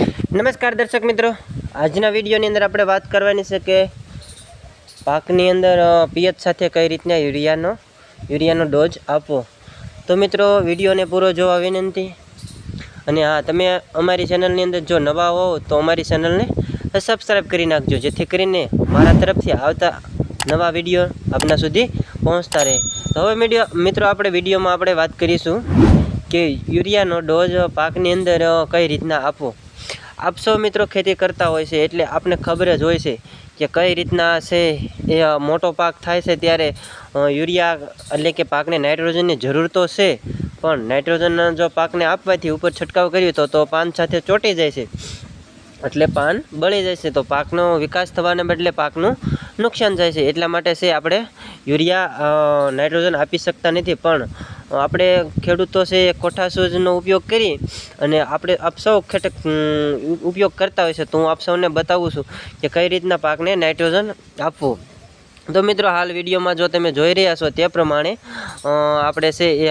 નમસ્કાર દર્શક મિત્રો, આજના વિડીયોની અંદર આપણે વાત કરવાની છે કે પાકની અંદર પિયત સાથે કઈ રીતના યુરિયાનો ડોઝ આપવો। તો મિત્રો વિડીયોને પૂરો જોવા વિનંતી। અને હા, તમે અમારી ચેનલની અંદર જો નવા હો તો અમારી ચેનલને સબસ્ક્રાઈબ કરી નાખજો, જેથી કરીને મારા તરફથી આવતા નવા વિડીયો આપના સુધી પહોંચતા રહે। તો હવે મિત્રો આપણે વિડીયોમાં આપણે વાત કરીશું કે યુરિયાનો ડોઝ પાકની અંદર કઈ રીતના આપવો। આપ સૌ મિત્રો ખેતી કરતા હોય છે એટલે આપને ખબર જ હોય છે કે કઈ રીતના છે એ મોટો પાક થાય છે ત્યારે યુરિયા એટલે કે પાકને નાઇટ્રોજનની જરૂર તો છે, પણ નાઇટ્રોજન જો પાકને આપવાથી ઉપર છંટકાવ કર્યો તો પાન સાથે ચોંટી જાય છે, એટલે પાન બળી જાય છે, તો પાકનો વિકાસ થવાને બદલે પાકનું નુકસાન જાય છે। એટલા માટે છે આપણે યુરિયા નાઇટ્રોજન આપી શકતા નથી, પણ આપણે ખેડૂતો છે કોઠાસૂઝનો ઉપયોગ કરી અને આપણે આપ સૌ ઉપયોગ કરતા હોય છે, તો હું આપ સૌને બતાવું છું કે કઈ રીતના પાકને નાઇટ્રોજન આપવું। તો મિત્રો હાલ વિડીયોમાં જો તમે જોઈ રહ્યા છો તે પ્રમાણે આપણે છે એ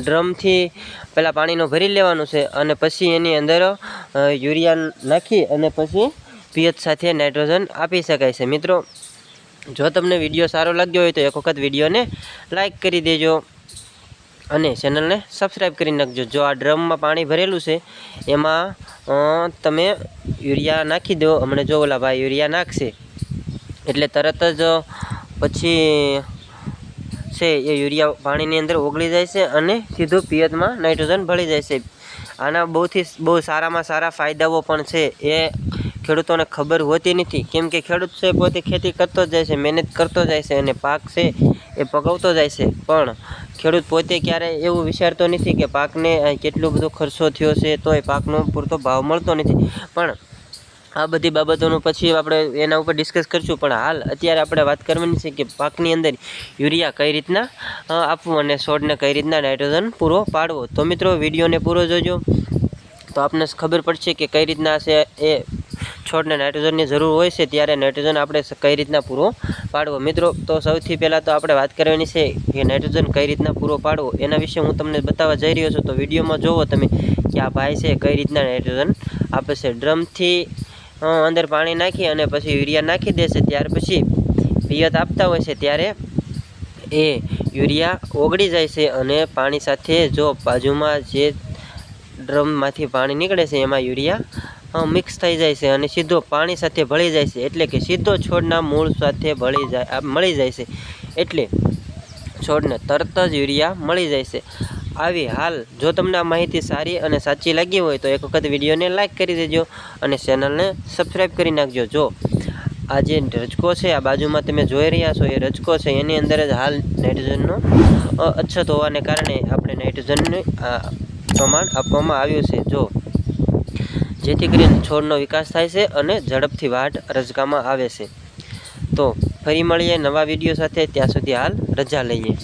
ડ્રમથી પહેલાં પાણીનો ભરી લેવાનું છે અને પછી એની અંદર યુરિયા નાખી અને પછી પિયત સાથે નાઇટ્રોજન આપી શકાય છે। મિત્રો જો તમને વિડીયો સારો લાગ્યો હોય તો એક વખત વિડીયોને લાઈક કરી દેજો અને ચેનલને સબસ્ક્રાઈબ કરી નાખજો। જો આ ડ્રમમાં પાણી ભરેલું છે એમાં તમે યુરિયા નાખી દો। હમણાં જો ઓલા ભાઈ યુરિયા નાખશે એટલે તરત જ પછી છે એ યુરિયા પાણીની અંદર ઓગળી જાય છે અને સીધું પિયતમાં નાઇટ્રોજન ભળી જાય છે। આના બહુ સારામાં સારા ફાયદાઓ પણ છે, એ ખેડૂતોને ખબર હોતી નથી, કેમ કે ખેડૂત છે પોતે ખેતી કરતો જ જાય છે, મહેનત કરતો જાય છે અને પાક છે એ પકવતો જાય છે, પણ ખેડૂત પોતે ક્યારેય એવું વિચારતો નથી કે પાકને કેટલો બધો ખર્ચો થયો છે તોય પાકનો પૂરતો ભાવ મળતો નથી। પણ આ બધી બાબતોનું પછી આપણે એના ઉપર ડિસ્કસ કરીશું, પણ હાલ અત્યારે આપણે વાત કરવાની છે કે પાકની અંદર યુરિયા કઈ રીતના આપવું અને છોડને કઈ રીતના નાઇટ્રોજન પૂરો પાડવો। તો મિત્રો વિડીયોને પૂરો જોજો તો આપને ખબર પડશે કે કઈ રીતના છે એ છોડને નાઇટ્રોજનની જરૂર હોય છે ત્યારે નાઇટ્રોજન આપણે કઈ રીતના પૂરો પાડવો। મિત્રો તો સૌથી પહેલાં તો આપણે વાત કરવાની છે કે નાઇટ્રોજન કઈ રીતના પૂરો પાડવો એના વિશે હું તમને બતાવવા જઈ રહ્યો છું। તો વિડીયોમાં જોવો તમે કે આ ભાઈ છે કઈ રીતના નાઇટ્રોજન આપે છે। ડ્રમથી અંદર પાણી નાખી અને પછી યુરિયા નાખી દેશે, ત્યાર પછી પિયત આપતા હોય છે ત્યારે એ યુરિયા ઓગળી જાય છે અને પાણી સાથે જો બાજુમાં જે ડ્રમમાંથી પાણી નીકળે છે એમાં યુરિયા મિક્સ થઈ જાય છે અને સીધો પાણી સાથે ભળી જાય છે, એટલે કે સીધો છોડના મૂળ સાથે મળી જાય છે, એટલે છોડને તરત જ યુરિયા મળી જાય છે। આવી હાલ જો તમને આ માહિતી સારી અને સાચી લાગી હોય તો એક વખત વિડીયોને લાઈક કરી દેજો અને ચેનલને સબસ્ક્રાઈબ કરી નાખજો। જો આ જે રજકો છે આ બાજુમાં તમે જોઈ રહ્યા છો એ રજકો છે, એની અંદર જ હાલ નાઇટ્રોજનનો અછત હોવાને કારણે આપણે નાઇટ્રોજનનું પ્રમાણ આપવામાં આવ્યું છે, જો જેથી કરીને છોડનો વિકાસ થાય છે અને ઝડપથી વાઢ રજકામાં આવે છે। તો ફરી મળીએ નવા વિડીયો સાથે, ત્યાં સુધી હાલ રજા લઈએ।